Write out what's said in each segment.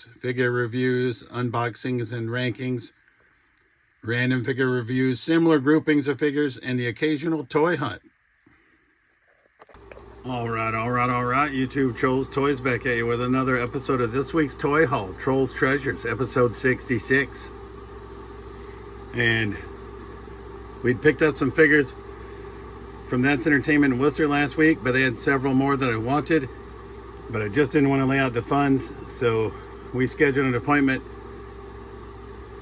reviews, figure reviews, unboxings and rankings, random figure reviews, similar groupings of figures, and the occasional toy hunt. All right, YouTube Trolls Toys back at you with another episode of this week's Toy Haul, Trolls Treasures, episode 66. And we'd picked up some figures from That's Entertainment in Worcester last week, but they had several more that I wanted, but I just didn't want to lay out the funds, so we scheduled an appointment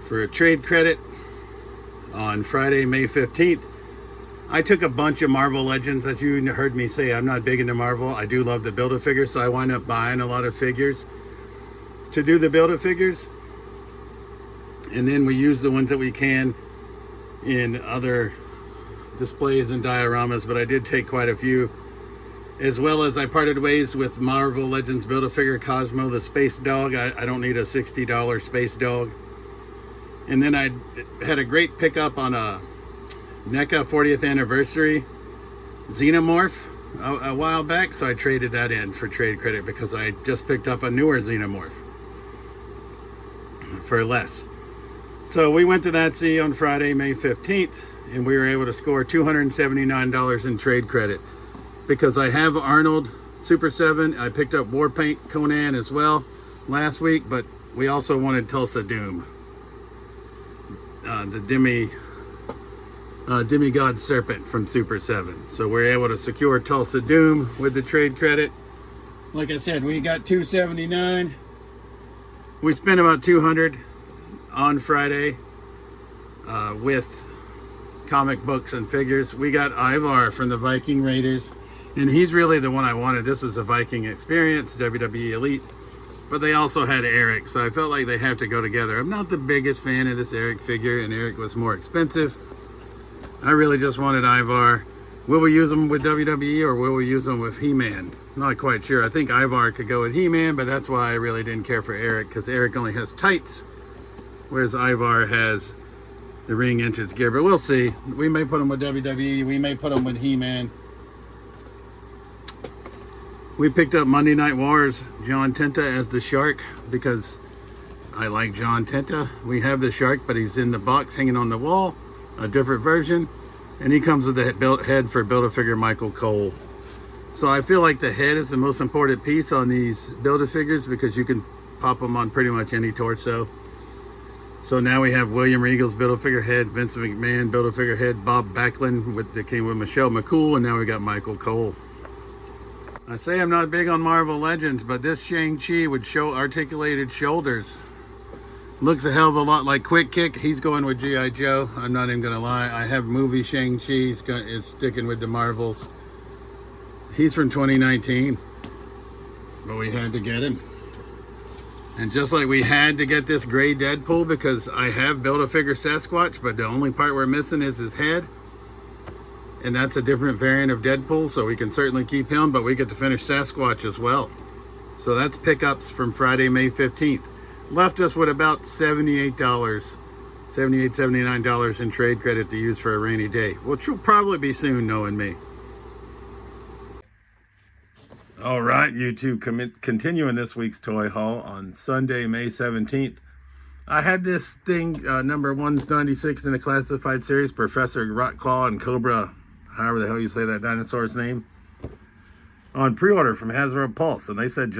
for a trade credit on Friday, May 15th. I took a bunch of Marvel Legends that you heard me say. I'm not big into Marvel. I do love the Build-A-Figure, so I wind up buying a lot of figures to do the Build-A-Figures. And then we use the ones that we can in other displays and dioramas, but I did take quite a few. As well as I parted ways with Marvel Legends Build-A-Figure Cosmo, the Space Dog. I don't need a $60 Space Dog. And then I had a great pickup on a NECA 40th anniversary Xenomorph a while back, so I traded that in for trade credit because I just picked up a newer Xenomorph for less. So we went to that see on Friday, May 15th, and we were able to score $279 in trade credit because I have Arnold Super 7. I picked up Warpaint Conan as well last week, but we also wanted Tulsa Doom, the Demigod Serpent from Super 7. So we're able to secure Tulsa Doom with the trade credit. Like I said, we got $279. We spent about $200 on Friday with comic books and figures. We got Ivar from the Viking Raiders, and he's really the one I wanted. This is a Viking Experience, WWE Elite, but they also had Eric, so I felt like they have to go together. I'm not the biggest fan of this Eric figure, and Eric was more expensive. I really just wanted Ivar. Will we use them with WWE or will we use them with He-Man? Not quite sure. I think Ivar could go with He-Man, but that's why I really didn't care for Eric, because Eric only has tights, whereas Ivar has the ring entrance gear. But we'll see. We may put him with WWE. We may put him with He-Man. We picked up Monday Night Wars, John Tenta as the Shark, because I like John Tenta. We have the Shark, but he's in the box hanging on the wall, a different version, and he comes with the head for Build-A-Figure Michael Cole. So I feel like the head is the most important piece on these Build-A-Figures because you can pop them on pretty much any torso. So now we have William Regal's Build-A-Figure head, Vince McMahon Build-A-Figure head, Bob Backlund that came with Michelle McCool, and now we got Michael Cole. I say I'm not big on Marvel Legends, but this Shang-Chi would show articulated shoulders. Looks a hell of a lot like Quick Kick. He's going with G.I. Joe. I'm not even gonna lie. I have movie Shang-Chi is sticking with the Marvels. He's from 2019, but we had to get him. And just like we had to get this gray Deadpool because I have Build-A-Figure Sasquatch, but the only part we're missing is his head. And that's a different variant of Deadpool, so we can certainly keep him, but we get to finish Sasquatch as well. So that's pickups from Friday, May 15th. Left us with about $78, $79 in trade credit to use for a rainy day, which will probably be soon, knowing me. All right, YouTube, continuing this week's toy haul on Sunday, May 17th. I had this thing, number 196 in the classified series, Professor Rockclaw and Cobra, however the hell you say that dinosaur's name, on pre-order from Hasbro Pulse, and they said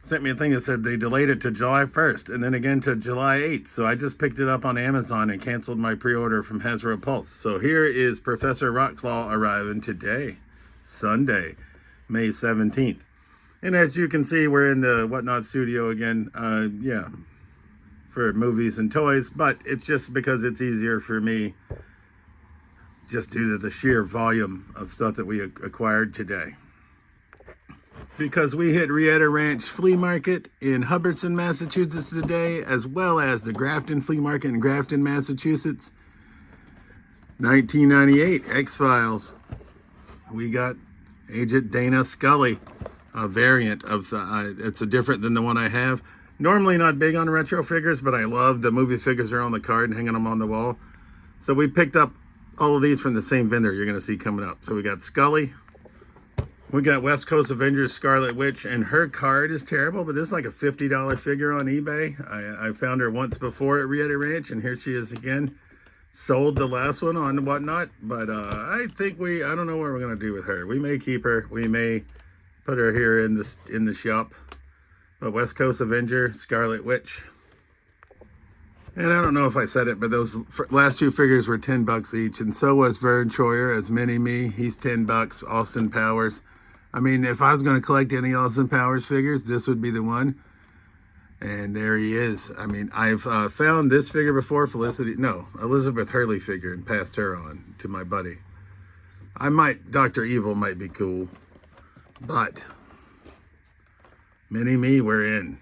sent me a thing that said they delayed it to July 1st and then again to July 8th. So I just picked it up on Amazon and canceled my pre-order from Hasbro Pulse. So here is Professor Rockclaw arriving today, Sunday, May 17th. And as you can see, we're in the Whatnot studio again. Yeah, for movies and toys, but it's just because it's easier for me just due to the sheer volume of stuff that we acquired today. Because we hit Rietta Ranch Flea Market in Hubbardston, Massachusetts today, as well as the Grafton Flea Market in Grafton, Massachusetts. 1998 X-Files. We got Agent Dana Scully, a variant of it's a different than the one I have. Normally not big on retro figures, but I love the movie figures that are on the card and hanging them on the wall. So we picked up all of these from the same vendor you're going to see coming up. So we got Scully, We got West Coast Avengers Scarlet Witch, and her card is terrible, but this is like a $50 figure on eBay. I found her once before at Rietta Ranch, and here she is again. Sold the last one on whatnot, but I think I don't know what we're gonna do with her. We may keep her, we may put her here in the shop. But West Coast Avenger Scarlet Witch. And I don't know if I said it, but those last two figures were $10 each, and so was Vern Troyer as Mini-Me. He's $10. Austin Powers. I mean, if I was going to collect any Austin Powers figures, this would be the one. And there he is. I mean, I've found this figure before, Elizabeth Hurley figure, and passed her on to my buddy. Dr. Evil might be cool, but Mini-Me, we're in.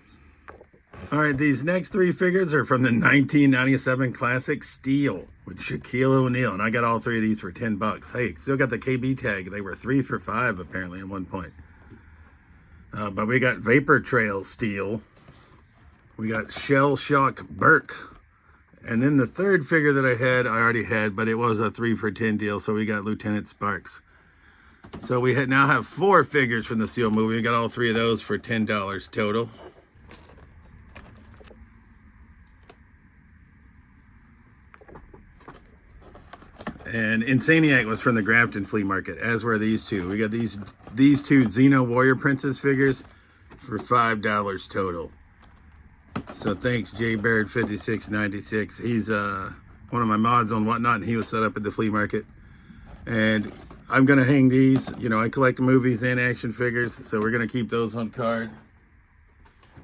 All right, these next three figures are from the 1997 Classic Steel with Shaquille O'Neal, and I got all three of these for $10. Hey, still got the KB tag. They were 3 for $5 apparently at one point. But we got Vapor Trail Steel. We got Shell Shock Burke. And then the third figure that I already had, but it was a 3 for $10 deal, so we got Lieutenant Sparks. So we now have 4 figures from the Steel movie. We got all 3 of those for $10 total. And Insaniac was from the Grafton flea market, as were these two. We got these two Xeno Warrior Princess figures for $5 total. So thanks, J Baird 5696. He's one of my mods on Whatnot, and he was set up at the flea market. And I'm gonna hang these. You know, I collect movies and action figures, so we're gonna keep those on card.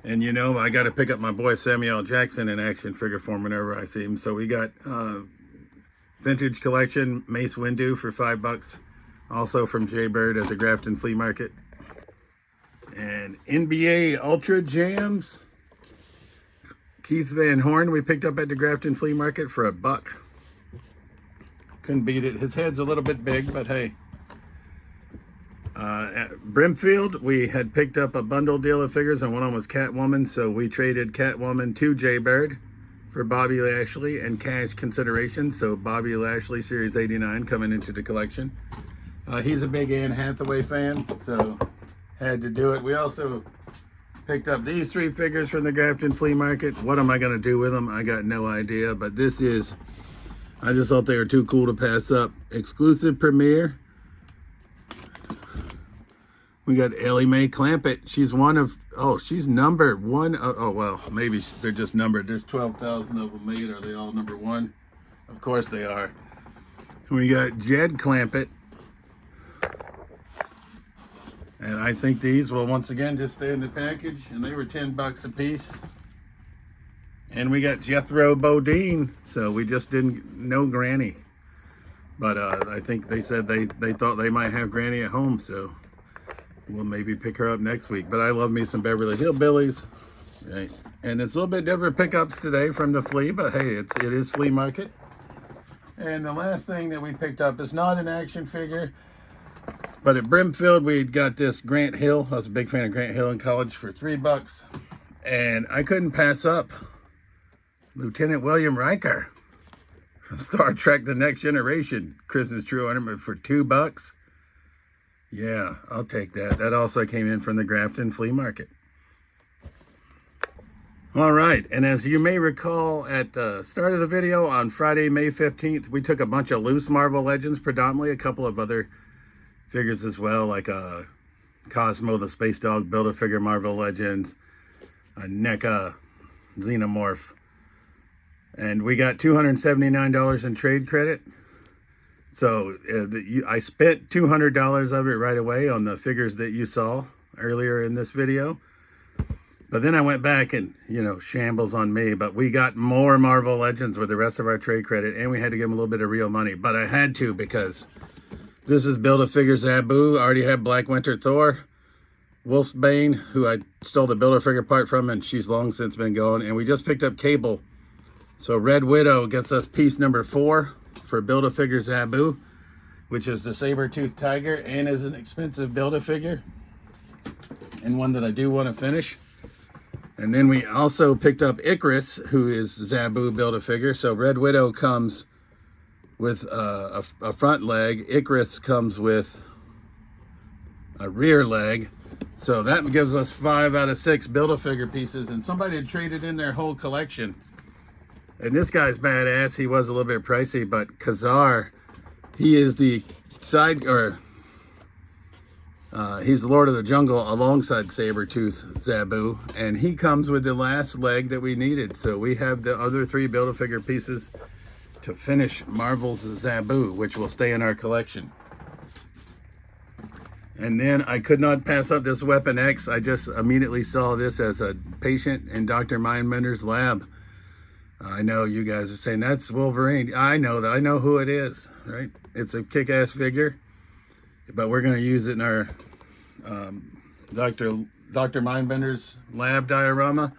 And you know, I got to pick up my boy Samuel Jackson in action figure form whenever I see him. So we got Vintage Collection Mace Windu for $5, also from Jay Bird at the Grafton Flea Market. And NBA Ultra Jams Keith Van Horn we picked up at the Grafton Flea Market for $1. Couldn't beat it. His head's a little bit big, but hey. At Brimfield, we had picked up a bundle deal of figures, and one of them was Catwoman, so we traded Catwoman to Jay Bird for Bobby Lashley and cash consideration. So Bobby Lashley Series 89 coming into the collection. He's a big Anne Hathaway fan, so had to do it. We also picked up these 3 figures from the Grafton Flea Market. What am I going to do with them? I got no idea, but I just thought they were too cool to pass up. Exclusive premiere. We got Ellie Mae Clampett. She's she's number 1. Oh, well, maybe they're just numbered. There's 12,000 of them made. Are they all number 1? Of course they are. We got Jed Clampett. And I think these will once again just stay in the package. And they were $10 a piece. And we got Jethro Bodine. So we just didn't know Granny. But I think they said they thought they might have Granny at home. So we'll maybe pick her up next week. But I love me some Beverly Hillbillies. Right. And it's a little bit different pickups today from the Flea, but hey, it is flea market. And the last thing that we picked up is not an action figure, but at Brimfield we got this Grant Hill. I was a big fan of Grant Hill in college for $3. And I couldn't pass up Lieutenant William Riker from Star Trek The Next Generation Christmas True Ornament for $2. Yeah, I'll take that. That also came in from the Grafton Flea Market. All right, and as you may recall at the start of the video, on Friday, May 15th, we took a bunch of loose Marvel Legends, predominantly a couple of other figures as well, like Cosmo the Space Dog Build-A-Figure Marvel Legends, a NECA Xenomorph, and we got $279 in trade credit. So I spent $200 of it right away on the figures that you saw earlier in this video. But then I went back and, shambles on me. But we got more Marvel Legends with the rest of our trade credit. And we had to give them a little bit of real money. But I had to, because this is Build-A-Figure Zabu. I already had Black Winter Thor. Wolfsbane, who I stole the Build-A-Figure part from, and she's long since been gone. And we just picked up Cable. So Red Widow gets us piece number 4 for Build-A-Figure Zabu, which is the saber-toothed tiger and is an expensive Build-A-Figure. And one that I do want to finish. And then we also picked up Icarus, who is Zabu Build-A-Figure. So Red Widow comes with a front leg. Icarus comes with a rear leg. So that gives us 5 out of 6 Build-A-Figure pieces, and somebody had traded in their whole collection. And this guy's badass. He was a little bit pricey, but Khazar, he is the side, or he's the Lord of the Jungle alongside Sabretooth Zabu, and he comes with the last leg that we needed. So we have the other 3 Build-A-Figure pieces to finish Marvel's Zabu, which will stay in our collection. And then I could not pass up this Weapon X. I just immediately saw this as a patient in Dr. Mindbender's lab. I know you guys are saying that's Wolverine. I know that. I know who it is, right? It's a kick-ass figure, but we're going to use it in our Dr. Mindbender's lab diorama.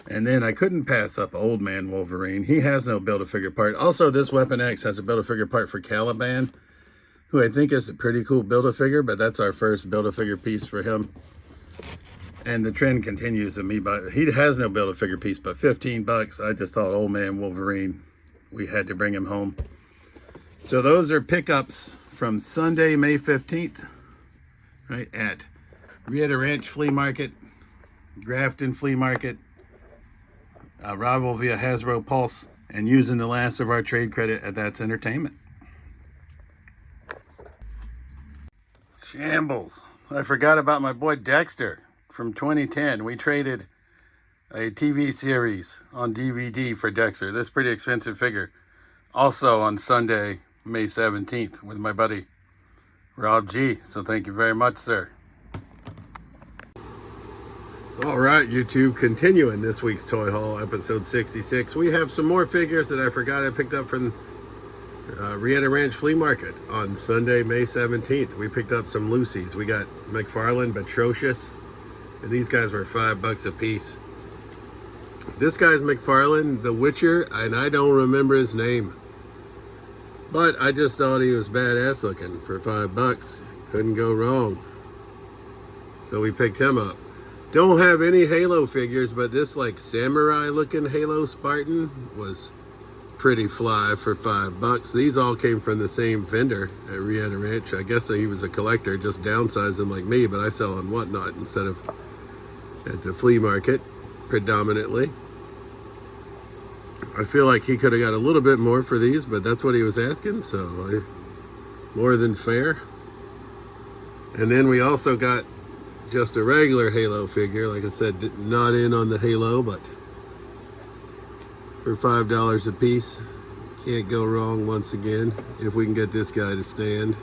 And then I couldn't pass up Old Man Wolverine. He has no Build-A-Figure part. Also, this Weapon X has a Build-A-Figure part for Caliban, who I think is a pretty cool Build-A-Figure, but that's our first Build-A-Figure piece for him. And the trend continues of me, but he has no Build-A-Figure piece, but 15 bucks. I just thought Old Man Wolverine, we had to bring him home. So those are pickups from Sunday, May 15th, right, at Rietta Ranch Flea Market, Grafton Flea Market, rival via Hasbro Pulse, and using the last of our trade credit at That's Entertainment. Shambles. I forgot about my boy Dexter from 2010. We traded a TV series on DVD for Dexter. This pretty expensive figure. Also on Sunday, May 17th with my buddy Rob G. So thank you very much, sir. All right, YouTube, continuing this week's Toy Haul, episode 66. We have some more figures that I forgot I picked up from Rietta Ranch Flea Market on Sunday, May 17th. We picked up some Lucy's. We got McFarlane, Atrocious, and these guys were $5 a piece. This guy's McFarlane, The Witcher, and I don't remember his name. But I just thought he was badass looking for $5. Couldn't go wrong. So we picked him up. Don't have any Halo figures, but this like samurai looking Halo Spartan was pretty fly for $5. These all came from the same vendor at Rietta Ranch. I guess he was a collector, just downsizing like me, but I sell on Whatnot instead of at the flea market predominantly. I feel like he could have got a little bit more for these, but that's what he was asking, so more than fair. And then we also got just a regular Halo figure, like I said, not in on the Halo, but for $5 a piece. Can't go wrong once again if we can get this guy to stand.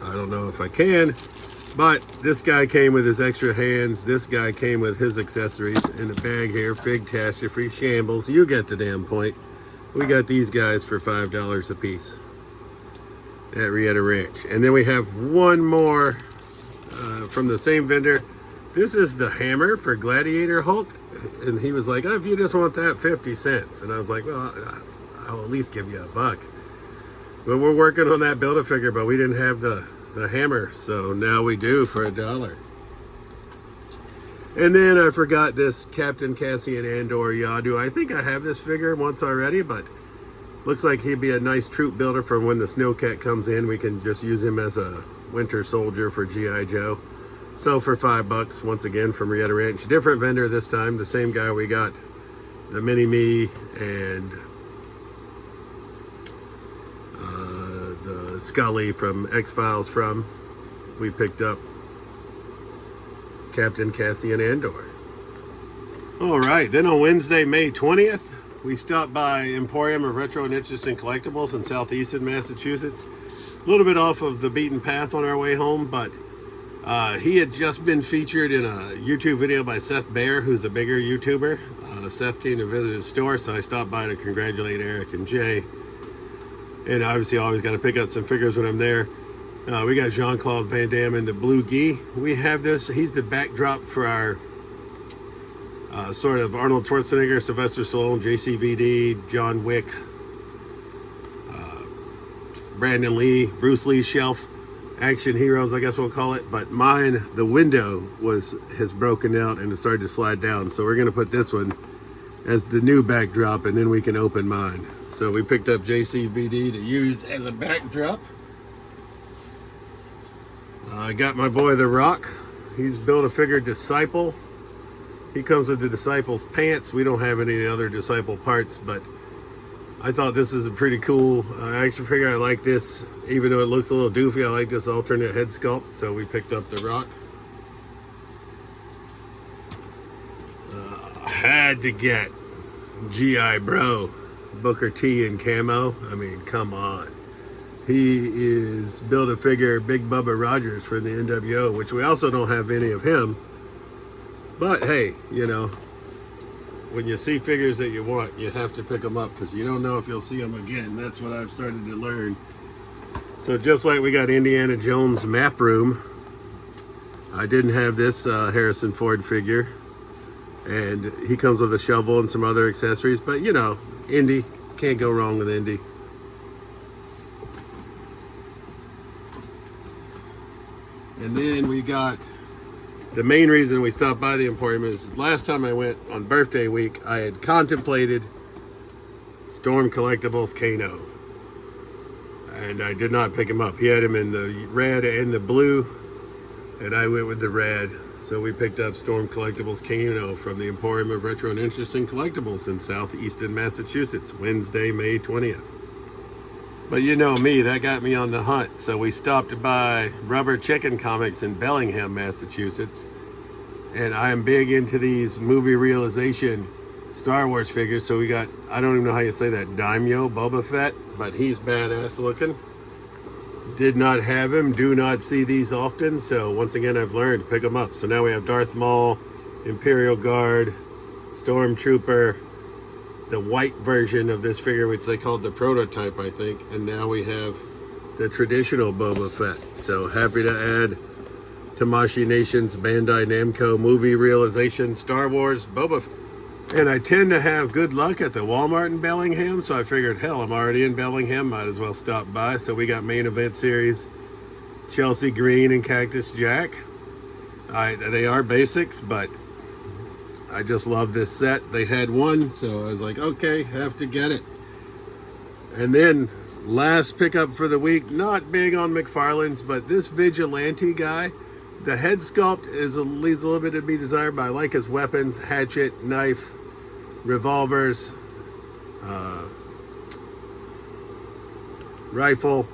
I don't know if I can, but this guy came with his extra hands. This guy came with his accessories in a bag here. Fig-tastic, Shambles. You get the damn point. We got these guys for $5 a piece at Rietta Ranch. And then we have one more from the same vendor. This is the hammer for Gladiator Hulk. And he was like, oh, if you just want that, 50 cents. And I was like, well, I'll at least give you $1. But we're working on that Build-A-Figure, but we didn't have the hammer. So now we do for $1. And then I forgot this Captain Cassian Andor Yadu. I think I have this figure once already, but looks like he'd be a nice troop builder for when the Snowcat comes in. We can just use him as a winter soldier for G.I. Joe. So for $5, once again from Rietta Ranch. Different vendor this time. The same guy we got the Mini-Me and the Scully from X-Files from. We picked up Captain Cassian Andor. All right, then on Wednesday, May 20th, we stopped by Emporium of Retro and Interesting Collectibles in Southeastern Massachusetts. A little bit off of the beaten path on our way home, but he had just been featured in a YouTube video by Seth Bear, who's a bigger YouTuber. Seth came to visit his store, so I stopped by to congratulate Eric and Jay. And obviously always got to pick up some figures when I'm there. We got Jean-Claude Van Damme and the Blue Guy. We have this. He's the backdrop for our sort of Arnold Schwarzenegger, Sylvester Stallone, JCVD, John Wick, Brandon Lee, Bruce Lee shelf. Action heroes, I guess we'll call it. But mine, the window has broken out and it started to slide down. So we're going to put this one as the new backdrop, and then we can open mine. So we picked up JCVD to use as a backdrop. I got my boy The Rock. He's built a figure Disciple. He comes with the Disciple's pants. We don't have any other Disciple parts, but I thought this is a pretty cool action figure. I like this, even though it looks a little doofy. I like this alternate head sculpt, so we picked up The Rock. Had to get G.I. Bro, Booker T in camo. I mean, come on. He is built a figure Big Bubba Rogers for the NWO, which we also don't have any of him. But hey, you know, when you see figures that you want, you have to pick them up because you don't know if you'll see them again. That's what I've started to learn. So just like we got Indiana Jones map room, I didn't have this Harrison Ford figure. And he comes with a shovel and some other accessories. But, you know, Indy. Can't go wrong with Indy. And then we got... The main reason we stopped by the Emporium is last time I went on birthday week, I had contemplated Storm Collectibles Kano. And I did not pick him up. He had him in the red and the blue. And I went with the red. So we picked up Storm Collectibles Kano from the Emporium of Retro and Interesting Collectibles in South Easton, Massachusetts, Wednesday, May 20th. But you know me, that got me on the hunt. So we stopped by Rubber Chicken Comics in Bellingham, Massachusetts. And I am big into these movie realization Star Wars figures. So we got, I don't even know how you say that, Daimyo Boba Fett, but he's badass looking. Did not have him, do not see these often, so once again I've learned to pick them up. So now we have Darth Maul, Imperial Guard, Stormtrooper, the white version of this figure, which they called the prototype, I think, and now we have the traditional Boba Fett. So happy to add Tamashii Nation's Bandai Namco movie realization Star Wars Boba Fett. And I tend to have good luck at the Walmart in Bellingham, so I figured, hell, I'm already in Bellingham, might as well stop by. So we got Main Event Series, Chelsea Green and Cactus Jack. They are basics, but I just love this set. They had one, so I was like, okay, have to get it. And then last pickup for the week, not big on McFarlane's, but this Vigilante guy, the head sculpt leaves a little bit to be desired, but I like his weapons, hatchet, knife, revolvers, rifle.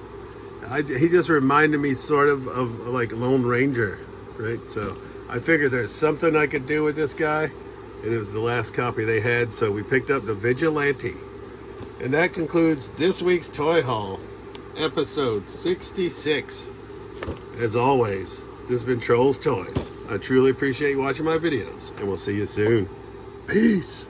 He just reminded me sort of like Lone Ranger, right? So I figured there's something I could do with this guy, and it was the last copy they had, so we picked up the Vigilante. And that concludes this week's Toy Haul, episode 66. As always, this has been Trolls Toys. I truly appreciate you watching my videos, and we'll see you soon. Peace.